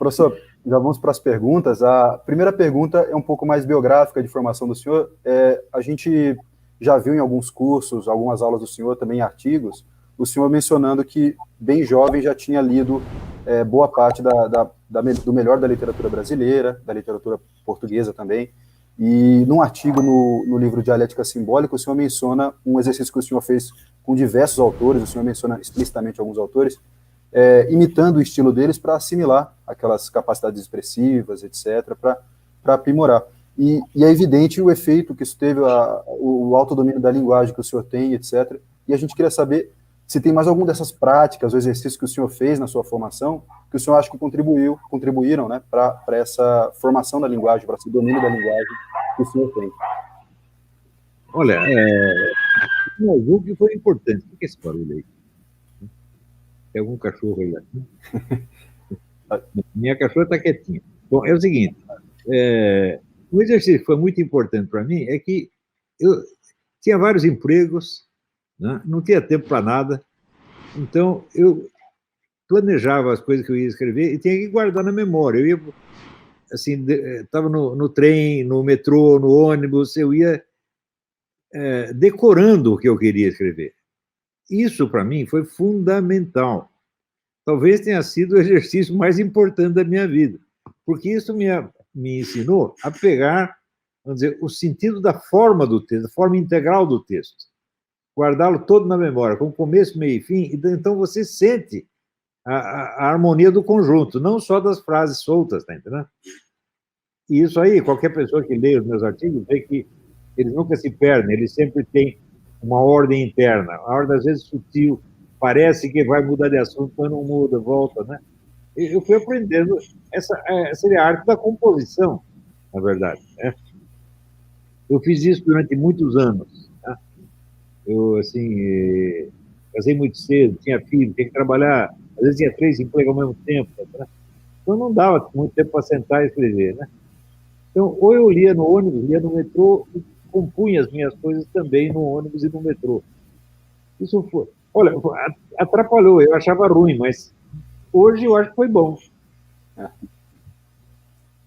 Professor, já vamos para as perguntas. A primeira pergunta é um pouco mais biográfica de formação do senhor. A gente já viu em alguns cursos, algumas aulas do senhor, também em artigos, o senhor mencionando que, bem jovem, já tinha lido boa parte do melhor da literatura brasileira, da literatura portuguesa também. E num artigo no livro Dialética Simbólica, o senhor menciona um exercício que o senhor fez com diversos autores, o senhor menciona explicitamente alguns autores, imitando o estilo deles para assimilar aquelas capacidades expressivas, etc., para aprimorar. E é evidente o efeito que isso teve, o autodomínio da linguagem que o senhor tem, etc. E a gente queria saber se tem mais alguma dessas práticas ou exercícios que o senhor fez na sua formação que o senhor acha que contribuíram, né, para essa formação da linguagem, para esse domínio da linguagem que o senhor tem. Olha, eu julgo que foi importante. O que é esse barulho aí? Tem algum cachorro aí? Minha cachorra está quietinha. Bom, é o seguinte, um exercício que foi muito importante para mim é que eu tinha vários empregos, né? Não tinha tempo para nada, então eu planejava as coisas que eu ia escrever e tinha que guardar na memória. Eu ia, assim, estava no trem, no metrô, no ônibus, eu ia decorando o que eu queria escrever. Isso, para mim, foi fundamental. Talvez tenha sido o exercício mais importante da minha vida, porque isso me ensinou a pegar, vamos dizer, o sentido da forma do texto, a forma integral do texto, guardá-lo todo na memória, com começo, meio e fim, e então você sente a harmonia do conjunto, não só das frases soltas, tá entendendo? E isso aí, qualquer pessoa que lê os meus artigos vê que eles nunca se perdem, eles sempre têm uma ordem interna, a ordem às vezes sutil, parece que vai mudar de assunto, mas não muda, volta, né? Eu fui aprendendo, essa seria a arte da composição, na verdade, né? Eu fiz isso durante muitos anos, né? Eu, assim, casei muito cedo, tinha filho, tinha que trabalhar, às vezes tinha 3 empregos ao mesmo tempo, né? Então não dava muito tempo para sentar e escrever, né? Então, ou eu lia no ônibus, lia no metrô, e compunha as minhas coisas também no ônibus e no metrô. Isso foi... Olha, atrapalhou, eu achava ruim, mas hoje eu acho que foi bom.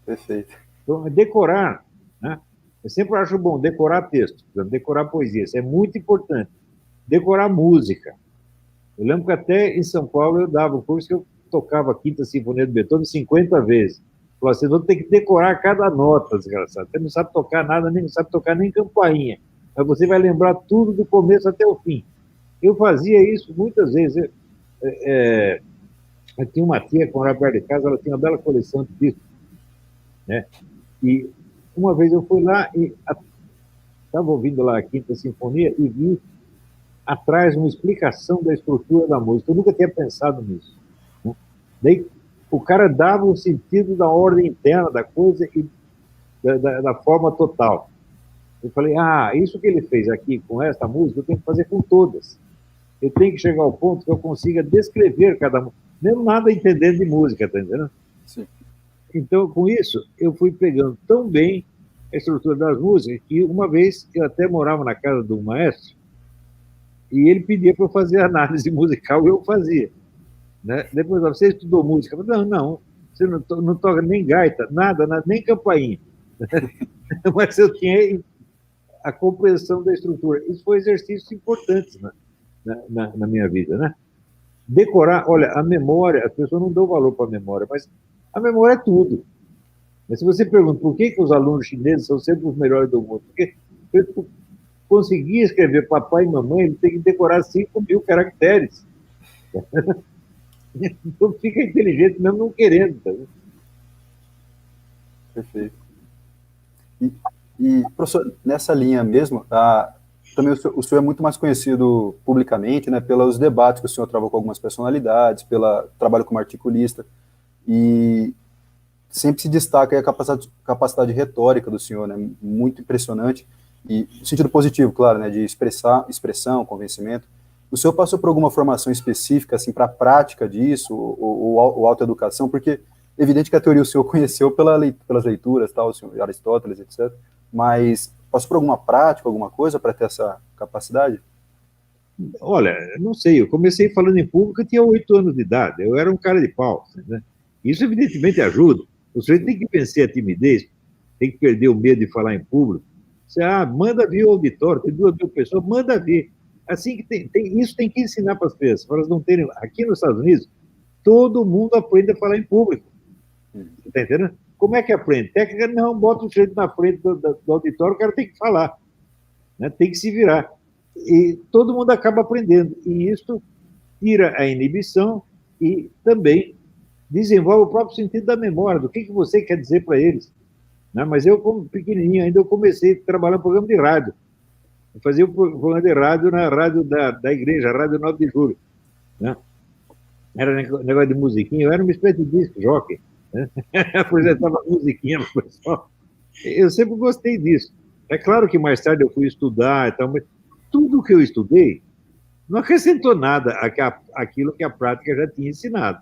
Perfeito. Então, decorar, né? Eu sempre acho bom decorar texto, decorar poesia, isso é muito importante. Decorar música. Eu lembro que até em São Paulo eu dava um curso que eu tocava a Quinta Sinfonia de Beethoven 50 vezes. Falei assim, vou ter que decorar cada nota, desgraçado. Você não sabe tocar nada, nem não sabe tocar nem campainha. Mas você vai lembrar tudo do começo até o fim. Eu fazia isso muitas vezes. Eu tinha uma tia que morava perto de casa, ela tinha uma bela coleção de discos, né? E uma vez eu fui lá e estava ouvindo lá a Quinta Sinfonia e vi atrás uma explicação da estrutura da música. Eu nunca tinha pensado nisso, né? Daí o cara dava o sentido da ordem interna da coisa e da forma total. Eu falei, isso que ele fez aqui com essa música, eu tenho que fazer com todas. Eu tenho que chegar ao ponto que eu consiga descrever cada música, mesmo nada entendendo de música, tá entendendo? Sim. Então, com isso, eu fui pegando tão bem a estrutura das músicas que uma vez eu até morava na casa de um maestro e ele pedia para eu fazer análise musical e eu fazia, né? Depois, você estudou música? Eu falei, não, você não toca nem gaita, nada, nem campainha. Mas eu tinha a compreensão da estrutura. Isso foi exercícios importantes, né? Na minha vida, né? Decorar, olha, a memória, as pessoas não dão valor para a memória, mas a memória é tudo. Mas se você pergunta por que os alunos chineses são sempre os melhores do mundo, porque eu conseguir escrever papai e mamãe, ele tem que decorar 5.000 caracteres. Então fica inteligente mesmo não querendo. Tá? Perfeito. E, professor, nessa linha mesmo, também o senhor é muito mais conhecido publicamente, né, pelos debates que o senhor travou com algumas personalidades, pelo trabalho como articulista, e sempre se destaca a capacidade retórica do senhor, né, muito impressionante, e no sentido positivo, claro, né, de expressão, convencimento. O senhor passou por alguma formação específica, assim, para a prática disso, ou autoeducação? Porque é evidente que a teoria o senhor conheceu pelas leituras, tal, o senhor, Aristóteles, etc., mas passou por alguma prática, alguma coisa para ter essa capacidade? Olha, não sei, eu comecei falando em público, eu tinha 8 anos de idade, eu era um cara de pau, né? Isso, evidentemente, ajuda. O sujeito tem que vencer a timidez, tem que perder o medo de falar em público. Você, manda vir o auditório, tem 2.000 pessoas, manda vir. Assim que isso tem que ensinar para as pessoas, para elas não terem... Aqui nos Estados Unidos, todo mundo aprende a falar em público. Você está entendendo? Como é que aprende? Técnica, não, bota o sujeito na frente do auditório, o cara tem que falar, né? Tem que se virar. E todo mundo acaba aprendendo. E isso tira a inibição e também desenvolve o próprio sentido da memória, do que você quer dizer para eles. Né? Mas eu, como pequenininho, ainda eu comecei a trabalhar no programa de rádio. Eu fazia o programa de rádio na rádio da igreja, a Rádio 9 de Julho. Né? Era negócio de musiquinha, eu era uma espécie de disco jockey. Né? Apresentava musiquinha para o pessoal. Eu sempre gostei disso. É claro que mais tarde eu fui estudar e tal, mas tudo que eu estudei não acrescentou nada àquilo que a prática já tinha ensinado.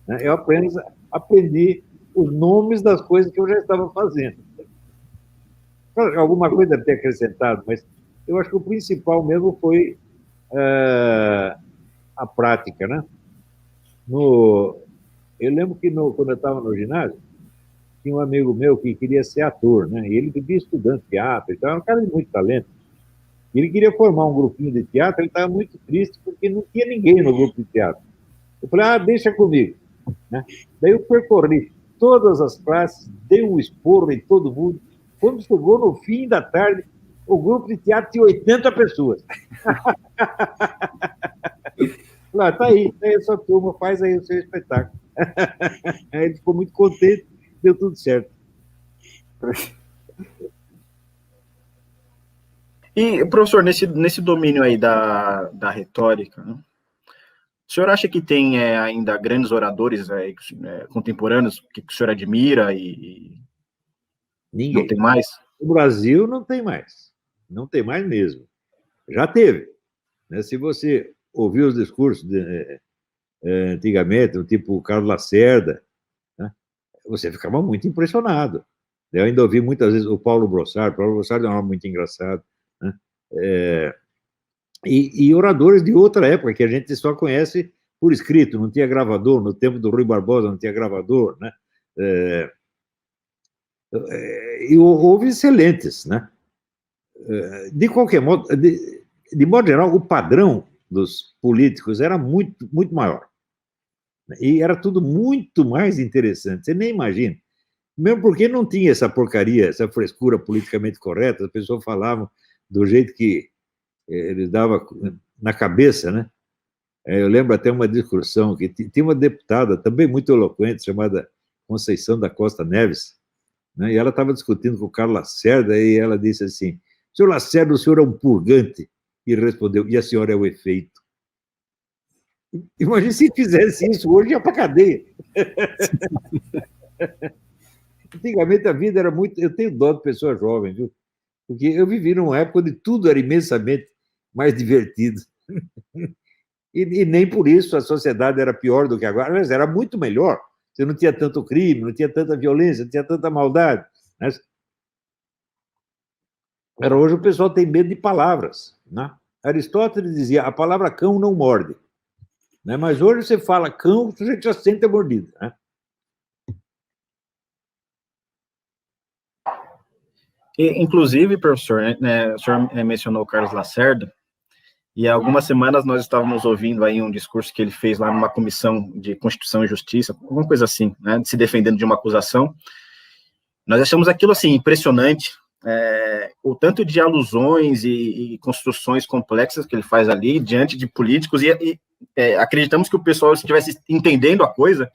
Né? Eu apenas aprendi os nomes das coisas que eu já estava fazendo. Alguma coisa deve ter acrescentado, mas eu acho que o principal mesmo foi a prática, né? Eu lembro que quando eu estava no ginásio, tinha um amigo meu que queria ser ator, né? E ele vivia estudando teatro, então era um cara de muito talento. Ele queria formar um grupinho de teatro, ele estava muito triste porque não tinha ninguém no grupo de teatro. Eu falei, deixa comigo. Né? Daí eu percorri todas as classes, dei um esporro em todo mundo. Quando chegou no fim da tarde, o grupo de teatro tinha 80 pessoas. Falei, tá aí essa turma, faz aí o seu espetáculo. Aí ele ficou muito contente, deu tudo certo. E, professor, nesse domínio aí da retórica, né? O senhor acha que tem ainda grandes oradores contemporâneos que o senhor admira e Ninguém. Não tem mais? No Brasil não tem mais. Não tem mais mesmo. Já teve. Né? Se você ouviu os discursos antigamente, tipo o Carlos Lacerda, né? Você ficava muito impressionado. Eu ainda ouvi muitas vezes o Paulo Brossard. Paulo Brossard é um homem muito engraçado. Né? E oradores de outra época, que a gente só conhece por escrito, não tinha gravador. No tempo do Rui Barbosa não tinha gravador. Né? E houve excelentes. Né? De qualquer modo, de modo geral, o padrão dos políticos era muito, muito maior. E era tudo muito mais interessante. Você nem imagina. Mesmo porque não tinha essa porcaria, essa frescura politicamente correta, as pessoas falavam do jeito que eles davam na cabeça, né? Eu lembro até uma discussão que tinha uma deputada também muito eloquente, chamada Conceição da Costa Neves, né? E ela estava discutindo com o Carlos Lacerda, e ela disse assim: senhor Lacerda, o senhor é um purgante. E ele respondeu: e a senhora é o efeito. Imagina se fizesse isso hoje, ia para a cadeia. Antigamente a vida era muito... Eu tenho dó de pessoas jovens, viu? Porque eu vivi numa época onde tudo era imensamente mais divertido. E nem por isso a sociedade era pior do que agora, mas era muito melhor. Você não tinha tanto crime, não tinha tanta violência, não tinha tanta maldade. Né? Hoje o pessoal tem medo de palavras. Né? Aristóteles dizia: a palavra cão não morde. Né? Mas hoje você fala cão, o sujeito já sente a mordida. Né? Inclusive, professor, né, o senhor mencionou o Carlos Lacerda, e há algumas semanas nós estávamos ouvindo aí um discurso que ele fez lá numa comissão de Constituição e Justiça, alguma coisa assim, né, se defendendo de uma acusação. Nós achamos aquilo, assim, impressionante, o tanto de alusões e construções complexas que ele faz ali diante de políticos, e acreditamos que o pessoal estivesse entendendo a coisa.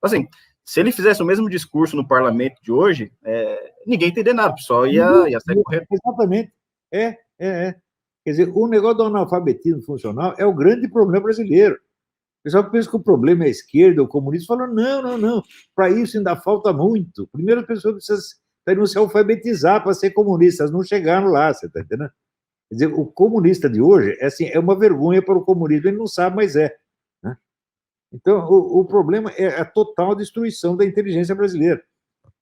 Assim, se ele fizesse o mesmo discurso no parlamento de hoje, ninguém entenderia nada, o pessoal ia sair correndo. Exatamente. Quer dizer, o negócio do analfabetismo funcional é o grande problema brasileiro. O pessoal pensa que o problema é a esquerda, o comunismo, falou: não, para isso ainda falta muito. Primeiro as pessoas precisam se alfabetizar para ser comunistas, não chegaram lá, você está entendendo? Quer dizer, o comunista de hoje é uma vergonha para o comunismo, ele não sabe, mas é. Né? Então, o problema é a total destruição da inteligência brasileira.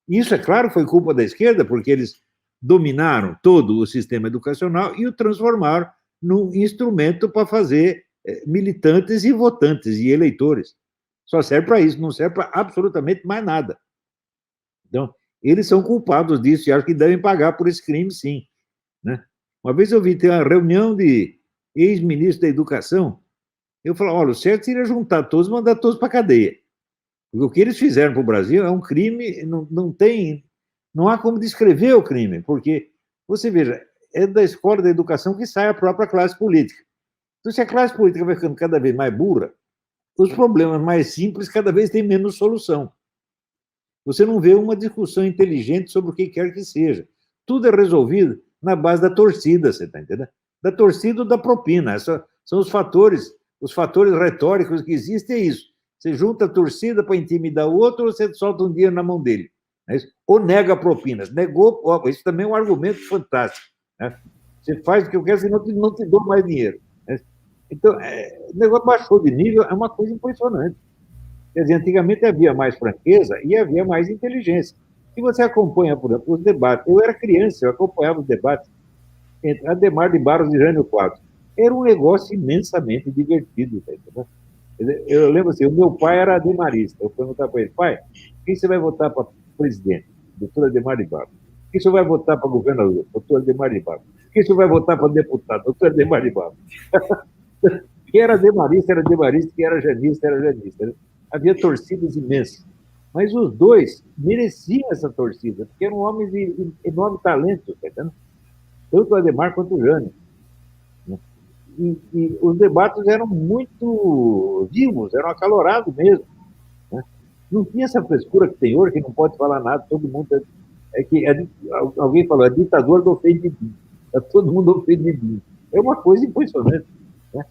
Isso, é claro, foi culpa da esquerda, porque eles dominaram todo o sistema educacional e o transformaram num instrumento para fazer militantes e votantes e eleitores. Só serve para isso, não serve para absolutamente mais nada. Então, eles são culpados disso e acho que devem pagar por esse crime, sim. Né? Uma vez eu vi ter uma reunião de ex-ministro da Educação, eu falei, olha, o certo seria juntar todos e mandar todos para a cadeia. Porque o que eles fizeram para o Brasil é um crime, não há como descrever o crime, porque, você veja, é da escola da educação que sai a própria classe política. Então, se a classe política vai ficando cada vez mais burra, os problemas mais simples cada vez têm menos solução. Você não vê uma discussão inteligente sobre o que quer que seja. Tudo é resolvido na base da torcida, você está entendendo? Da torcida ou da propina. Esses são os fatores retóricos que existem, é isso. Você junta a torcida para intimidar o outro ou você solta um dinheiro na mão dele. É isso? Ou nega propinas. Negou, isso também é um argumento fantástico. Né? Você faz o que eu quero, senão não te dou mais dinheiro. Né? Então, o negócio baixou de nível, é uma coisa impressionante. Quer dizer, antigamente havia mais franqueza e havia mais inteligência. Se você acompanha, por exemplo, os debates, eu era criança, eu acompanhava os debates entre Adhemar de Barros e Jânio Quadros. Era um negócio imensamente divertido. Tá? Eu lembro assim, o meu pai era ademarista. Eu perguntava para ele, pai, quem você vai votar para presidente? Doutor Adhemar de Barros. Quem você vai votar para governador? Doutor Adhemar de Barros. Quem você vai votar para deputado? Doutor Adhemar de Barros. Quem era ademarista, era ademarista. Quem era janista, era janista. Né? Havia torcidas imensas. Mas os dois mereciam essa torcida, porque eram homens de enorme talento, tá entendendo? Tanto o Adhemar quanto o Jânio. E os debates eram muito vivos, eram acalorados mesmo. Né? Não tinha essa frescura que tem hoje, que não pode falar nada, todo mundo... alguém falou, é ditador do ofendidinho. É todo mundo ofendidinho. É uma coisa impressionante. Né?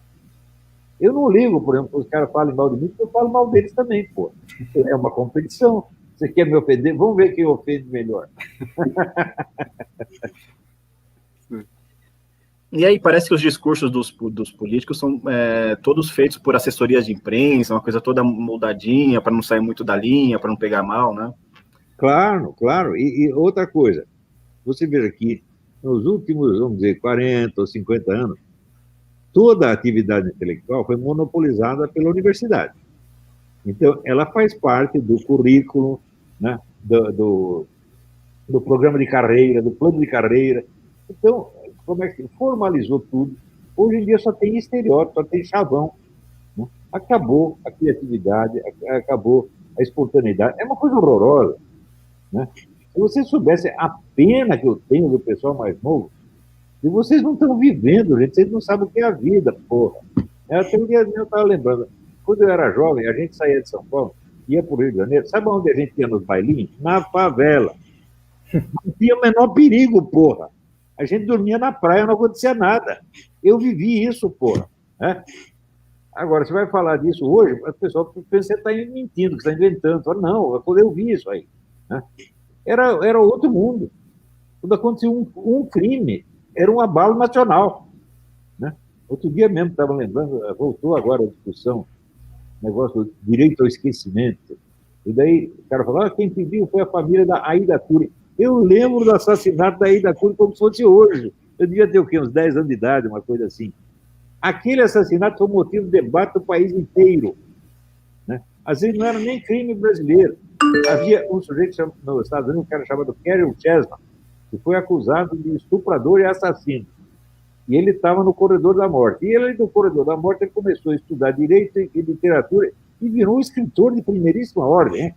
Eu não ligo, por exemplo, os caras falam mal de mim, porque eu falo mal deles também, pô. É uma competição. Você quer me ofender? Vamos ver quem ofende melhor. E aí parece que os discursos dos políticos são todos feitos por assessorias de imprensa, uma coisa toda moldadinha, para não sair muito da linha, para não pegar mal, né? Claro, claro. E outra coisa, você veja aqui, nos últimos, vamos dizer, 40 ou 50 anos, toda a atividade intelectual foi monopolizada pela universidade. Então, ela faz parte do currículo, né, do programa de carreira, do plano de carreira. Então, como é que formalizou tudo? Hoje em dia só tem estereótipo, só tem chavão. Né? Acabou a criatividade, acabou a espontaneidade. É uma coisa horrorosa. Né? Se vocês soubessem a pena que eu tenho do pessoal mais novo, e vocês não estão vivendo, gente, vocês não sabem o que é a vida, porra. Até um dia eu estava lembrando, quando eu era jovem, a gente saía de São Paulo, ia para o Rio de Janeiro, sabe onde a gente ia nos bailinhos? Na favela. Não tinha o menor perigo, porra. A gente dormia na praia, não acontecia nada. Eu vivi isso, porra. Né? Agora, você vai falar disso hoje, o pessoal pensa que você está mentindo, que você está inventando. Fala, não, eu vi isso aí. Né? Era outro mundo. Quando acontecia um crime, era um abalo nacional. Né? Outro dia mesmo, estava lembrando, voltou agora a discussão, negócio do direito ao esquecimento. E daí o cara falou, quem pediu foi a família da Aida Cury. Eu lembro do assassinato da Aida Cury como se fosse hoje. Eu devia ter o quê? Uns 10 anos de idade, uma coisa assim. Aquele assassinato foi motivo de debate do país inteiro. Né? Às vezes não era nem crime brasileiro. Havia um sujeito nos Estados Unidos, um cara chamado Carol Chessman, que foi acusado de estuprador e assassino. E ele estava no corredor da morte. E ele, no corredor da morte, ele começou a estudar direito e literatura e virou um escritor de primeiríssima ordem. Hein?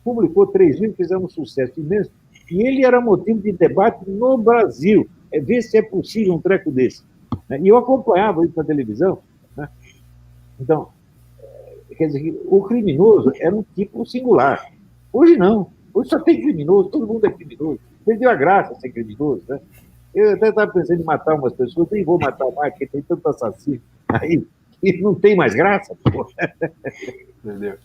Publicou 3 livros, fizeram um sucesso imenso. E ele era motivo de debate no Brasil. Ver se é possível um treco desse. Né? E eu acompanhava isso na televisão. Né? Então, quer dizer, o criminoso era um tipo singular. Hoje não. Hoje só tem criminoso, todo mundo é criminoso. Perdeu a graça ser criminoso. Né? Eu até estava pensando em matar umas pessoas, nem vou matar mais, porque tem tanto assassino aí que não tem mais graça. Pô. Entendeu?